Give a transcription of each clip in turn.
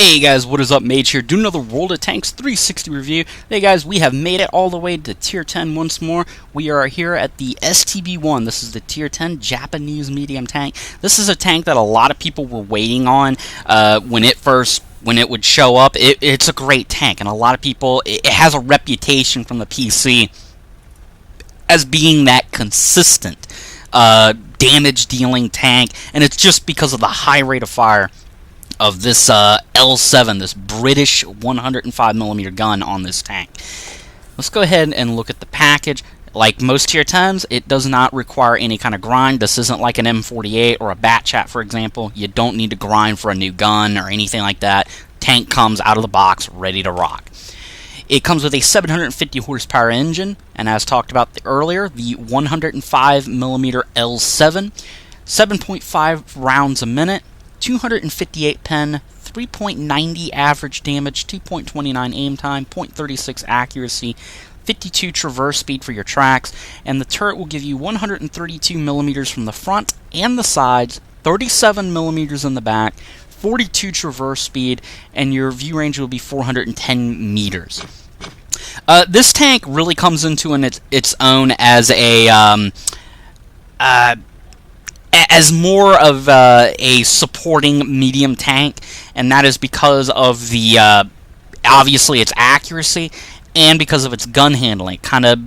Hey guys, what is up? Mage here, doing another World of Tanks 360 review. Hey guys, we have made it all the way to Tier 10 once more. We are here at the STB-1. This is the Tier 10 Japanese medium tank. This is a tank that a lot of people were waiting on when it would show up. It's a great tank, and a lot of people, it has a reputation from the PC as being that consistent damage-dealing tank, and it's just because of the high rate of fire of this L7, this British 105mm gun on this tank. Let's go ahead and look at the package. Like most Tier 10s, it does not require any kind of grind. This isn't like an M48 or a Bat Chat, for example. You don't need to grind for a new gun or anything like that. Tank comes out of the box ready to rock. It comes with a 750 horsepower engine, and as talked about earlier, the 105mm L7, 7.5 rounds a minute, 258 pen, 3.90 average damage, 2.29 aim time, 0.36 accuracy, 52 traverse speed for your tracks, and the turret will give you 132mm from the front and the sides, 37mm in the back, 42 traverse speed, and your view range will be 410 meters. This tank really comes into its own as as more of a supporting medium tank, and that is because of the obviously its accuracy and because of its gun handling. It kind of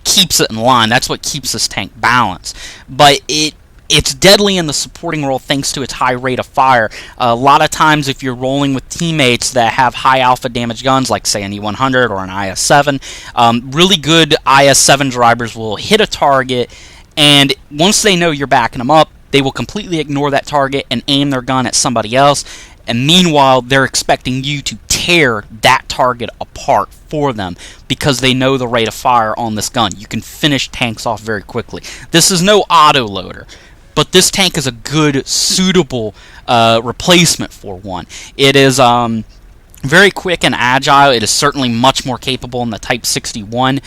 keeps it in line. That's what keeps this tank balanced. But it's deadly in the supporting role thanks to its high rate of fire. A lot of times if you're rolling with teammates that have high alpha damage guns, like say an E100 or an IS-7, really good IS-7 drivers will hit a target, and once they know you're backing them up, they will completely ignore that target and aim their gun at somebody else, and meanwhile they're expecting you to tear that target apart for them because they know the rate of fire on this gun. You can finish tanks off very quickly. This is no auto loader, but this tank is a good, suitable replacement for one. It is very quick and agile. It is certainly much more capable in the Type 61.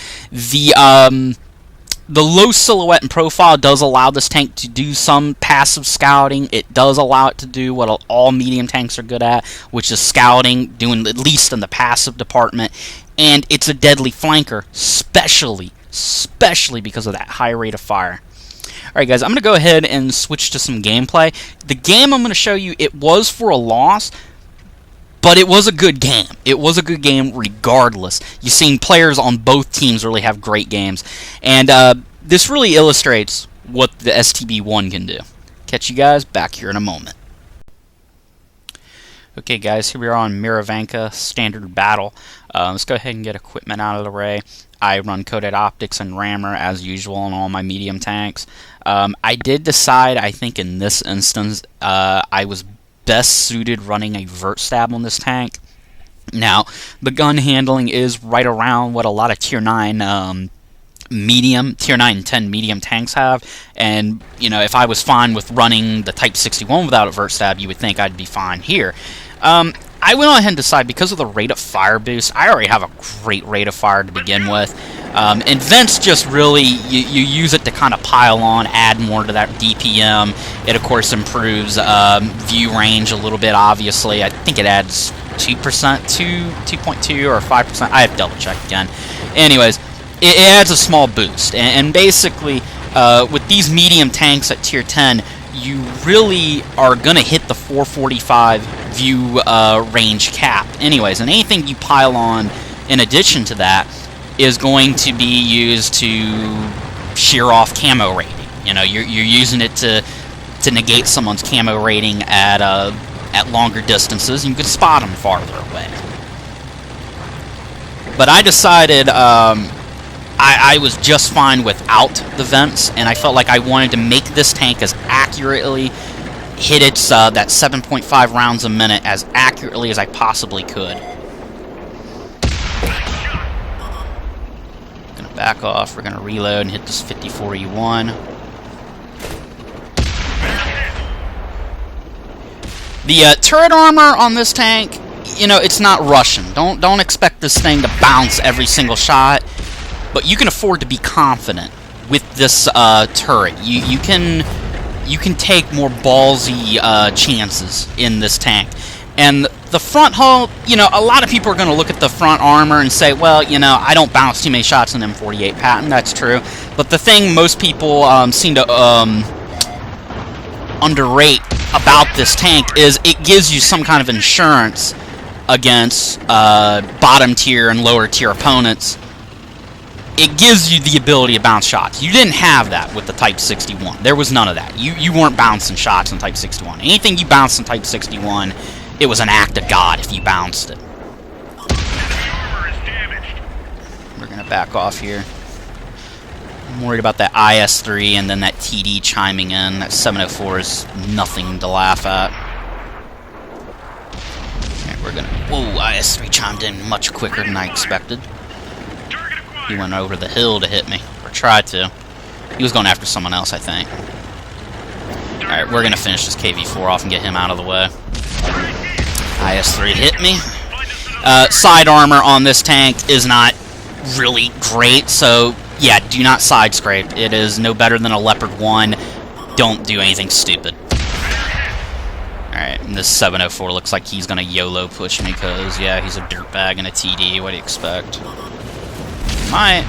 The low silhouette and profile does allow this tank to do some passive scouting. It does allow it to do what all medium tanks are good at, which is scouting, doing at least in the passive department. And it's a deadly flanker, especially because of that high rate of fire. Alright guys, I'm going to go ahead and switch to some gameplay. The game I'm going to show you, it was for a loss, but it was a good game. It was a good game regardless. You've seen players on both teams really have great games. And this really illustrates what the STB-1 can do. Catch you guys back here in a moment. Okay guys, here we are on Miravanka Standard Battle. Let's go ahead and get equipment out of the way. I run coated optics and rammer as usual on all my medium tanks. I did decide, I think in this instance, I was best suited running a vert stab on this tank. Now, the gun handling is right around what a lot of Tier 9 Tier 9 and 10 medium tanks have, and if I was fine with running the Type 61 without a vert stab, you would think I'd be fine here. I went on ahead and decided, because of the rate of fire boost, I already have a great rate of fire to begin with. And vents just really, you use it to kind of pile on, add more to that DPM. It, of course, improves view range a little bit, obviously. I think it adds 2%, 2.2 or 5%. I have to double check again. Anyways, it adds a small boost. And basically, with these medium tanks at Tier 10, you really are going to hit the 445 view range cap. Anyways, and anything you pile on in addition to that is going to be used to shear off camo rating. You're using it to negate someone's camo rating at longer distances. You can spot them farther away. But I decided I was just fine without the vents, and I felt like I wanted to make this tank as accurately hit its that 7.5 rounds a minute as accurately as I possibly could. Gonna back off. We're gonna reload and hit this 54E1. The turret armor on this tank, it's not Russian. Don't expect this thing to bounce every single shot. But you can afford to be confident with this turret. You can take more ballsy chances in this tank. And the front hull, you know, a lot of people are going to look at the front armor and say, well, you know, I don't bounce too many shots in M48 Patton. That's true. But the thing most people seem to underrate about this tank is it gives you some kind of insurance against bottom tier and lower tier opponents. It gives you the ability to bounce shots. You didn't have that with the Type 61. There was none of that. You weren't bouncing shots in Type 61. Anything you bounced in Type 61, it was an act of God if you bounced it. We're going to back off here. I'm worried about that IS-3 and then that TD chiming in. That 704 is nothing to laugh at. Okay, we're going to... Whoa, IS-3 chimed in much quicker than I expected. He went over the hill to hit me, or tried to. He was going after someone else, I think. Alright, we're going to finish this KV-4 off and get him out of the way. IS-3 hit me. Side armor on this tank is not really great, so yeah, do not side scrape. It is no better than a Leopard 1. Don't do anything stupid. Alright, and this 704 looks like he's going to YOLO push me, because, yeah, he's a dirtbag and a TD. What do you expect? Might.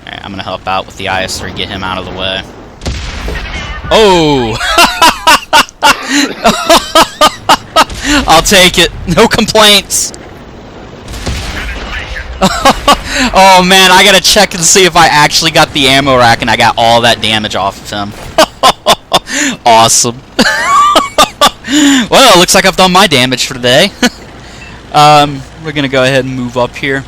Alright, I'm going to help out with the IS-3, get him out of the way. Oh! I'll take it. No complaints. Oh man, I gotta check and see if I actually got the ammo rack and I got all that damage off of him. Awesome. Well, it looks like I've done my damage for today. We're gonna go ahead and move up here.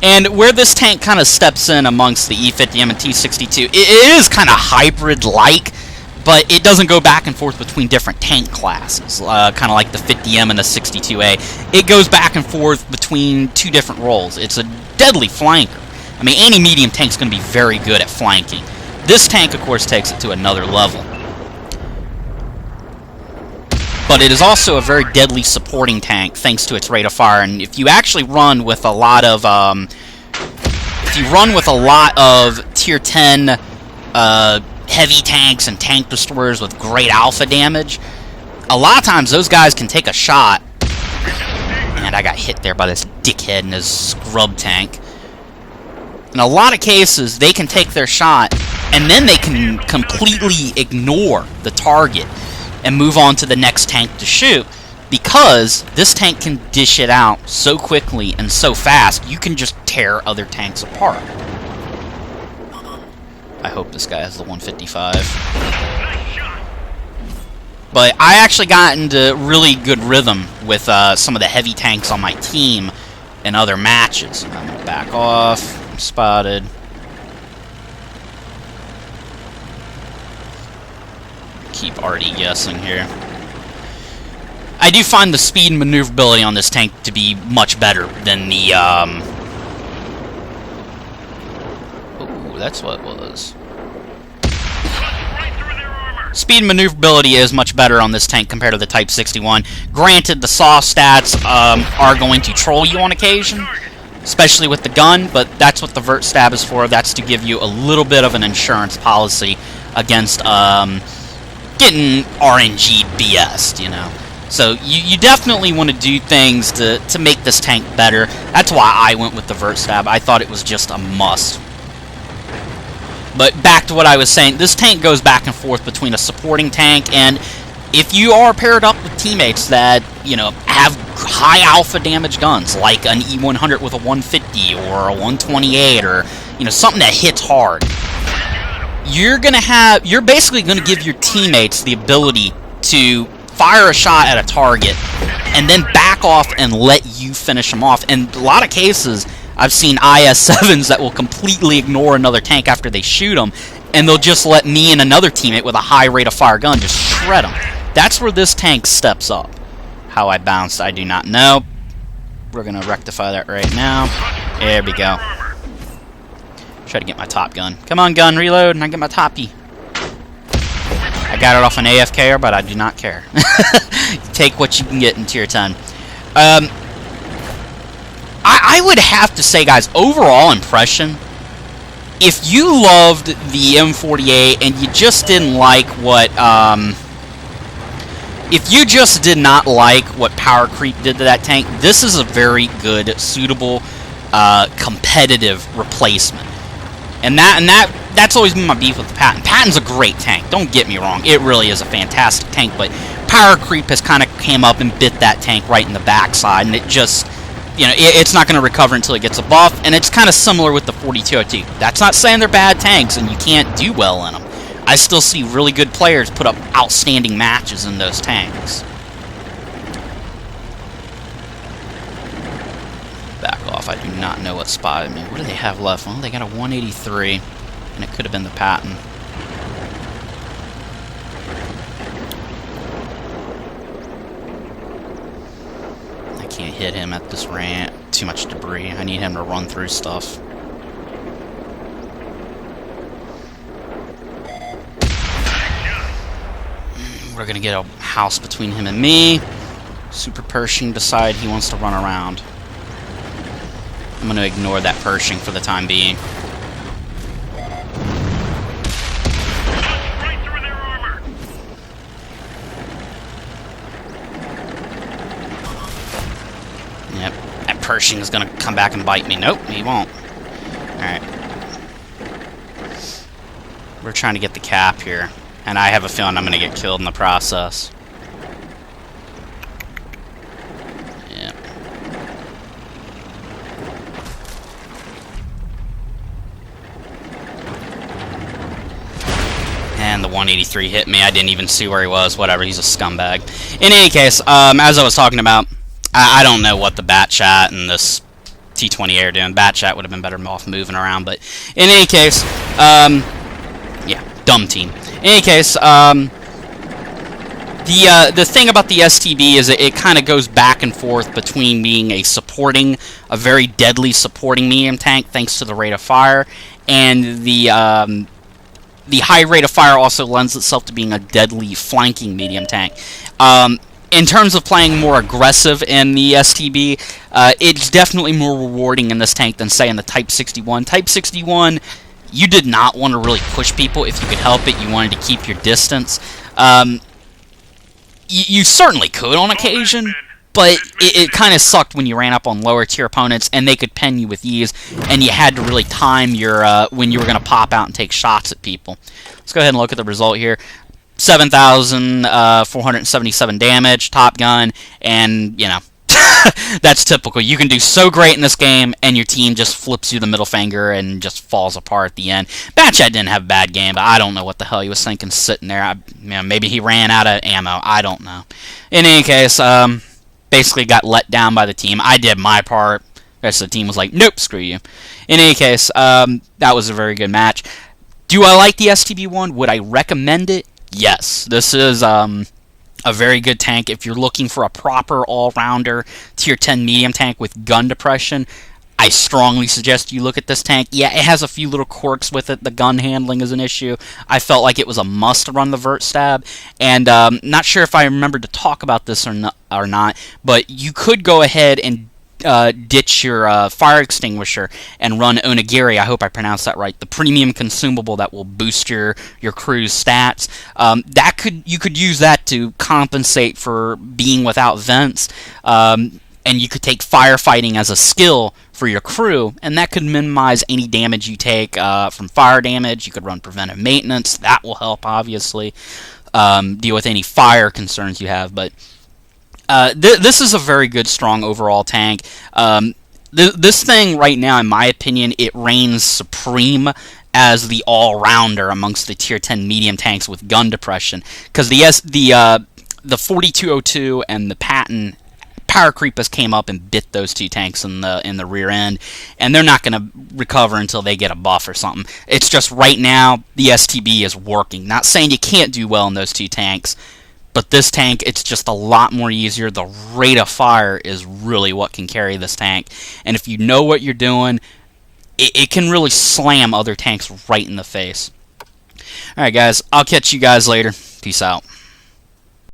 And where this tank kind of steps in amongst the E50M and T62, it is kind of hybrid-like, but it doesn't go back and forth between different tank classes, kind of like the 50M and the 62A. It goes back and forth between two different roles. It's a deadly flanker. I mean, any medium tank's going to be very good at flanking. This tank, of course, takes it to another level. But it is also a very deadly supporting tank, thanks to its rate of fire. And if you actually run with a lot of, Tier 10 heavy tanks and tank destroyers with great alpha damage, a lot of times those guys can take a shot. And I got hit there by this dickhead in his scrub tank. In a lot of cases, they can take their shot, and then they can completely ignore the target and move on to the next tank to shoot, because this tank can dish it out so quickly and so fast, you can just tear other tanks apart. I hope this guy has the 155. But I actually got into really good rhythm with some of the heavy tanks on my team in other matches. I'm going to back off. I'm spotted. Keep already guessing here. I do find the speed and maneuverability on this tank to be much better than the, Oh, that's what it was. Speed and maneuverability is much better on this tank compared to the Type 61. Granted, the SAW stats are going to troll you on occasion, especially with the gun, but that's what the vert stab is for. That's to give you a little bit of an insurance policy against getting RNG'd BS'd, you know. So you definitely want to do things to make this tank better. That's why I went with the vert stab. I thought it was just a must. But back to what I was saying, this tank goes back and forth between a supporting tank, and if you are paired up with teammates that, you know, have high alpha damage guns, like an E100 with a 150 or a 128, or, you know, something that hits hard, you're basically gonna give your teammates the ability to fire a shot at a target and then back off and let you finish them off. In a lot of cases, I've seen IS-7s that will completely ignore another tank after they shoot them, and they'll just let me and another teammate with a high rate of fire gun just shred them. That's where this tank steps up. How I bounced, I do not know. We're going to rectify that right now. There we go. Try to get my top gun. Come on, gun, reload, and I get my toppy. I got it off an AFKer, but I do not care. Take what you can get in Tier 10. I would have to say, guys, overall impression, if you loved the M48 and you just didn't like what if you just did not like what power creep did to that tank, this is a very good, suitable, competitive replacement. And that's always been my beef with the Patton. Patton's a great tank, don't get me wrong. It really is a fantastic tank, but power creep has kind of came up and bit that tank right in the backside, and it just, you know, it's not going to recover until it gets a buff, and it's kind of similar with the 4202. That's not saying they're bad tanks and you can't do well in them. I still see really good players put up outstanding matches in those tanks. Back off, I do not know what spotted me. What do they have left? Well, they got a 183, and it could have been the Patton. I can't hit him at this rant. Too much debris. I need him to run through stuff. We're gonna get a house between him and me. Super Pershing decide he wants to run around. I'm gonna ignore that Pershing for the time being. Right through their armor. Yep, that Pershing is gonna come back and bite me. Nope, he won't. Alright. We're trying to get the cap here. And I have a feeling I'm going to get killed in the process. Yeah. And the 183 hit me. I didn't even see where he was. Whatever, he's a scumbag. In any case, as I was talking about, I don't know what the Batchat and this T-20 Air doing. Batchat would have been better off moving around. But in any case, yeah, dumb team. In any case, the thing about the STB is it kind of goes back and forth between being a very deadly supporting medium tank thanks to the rate of fire, and the high rate of fire also lends itself to being a deadly flanking medium tank. In terms of playing more aggressive in the STB, it's definitely more rewarding in this tank than, say, in the Type 61. Type 61... you did not want to really push people if you could help it. You wanted to keep your distance. You certainly could on occasion, but it kind of sucked when you ran up on lower tier opponents and they could pen you with ease, and you had to really time your when you were going to pop out and take shots at people. Let's go ahead and look at the result here. 7,477 damage, Top Gun, and, you know, that's typical. You can do so great in this game, and your team just flips you the middle finger and just falls apart at the end. Batchat didn't have a bad game, but I don't know what the hell he was thinking sitting there. You know, maybe he ran out of ammo. I don't know. In any case, basically got let down by the team. I did my part. The rest of the team was like, nope, screw you. In any case, that was a very good match. Do I like the STB-1? Would I recommend it? Yes. This is a very good tank. If you're looking for a proper all-rounder tier 10 medium tank with gun depression, I strongly suggest you look at this tank. Yeah, it has a few little quirks with it. The gun handling is an issue. I felt like it was a must to run the vert stab, and not sure if I remembered to talk about this or not, but you could go ahead and ditch your fire extinguisher and run onigiri. I hope I pronounced that right. The premium consumable that will boost your crew's stats. You could use that to compensate for being without vents, and you could take firefighting as a skill for your crew, and that could minimize any damage you take from fire damage. You could run preventive maintenance. That will help, obviously, deal with any fire concerns you have, but this is a very good, strong overall tank. This thing right now, in my opinion, it reigns supreme as the all-rounder amongst the tier 10 medium tanks with gun depression, because the 4202 and the Patton power creepers came up and bit those two tanks in the rear end, and they're not going to recover until they get a buff or something. It's just right now the STB is working. Not saying you can't do well in those two tanks, but this tank, it's just a lot more easier. The rate of fire is really what can carry this tank. And if you know what you're doing, it can really slam other tanks right in the face. Alright guys, I'll catch you guys later. Peace out.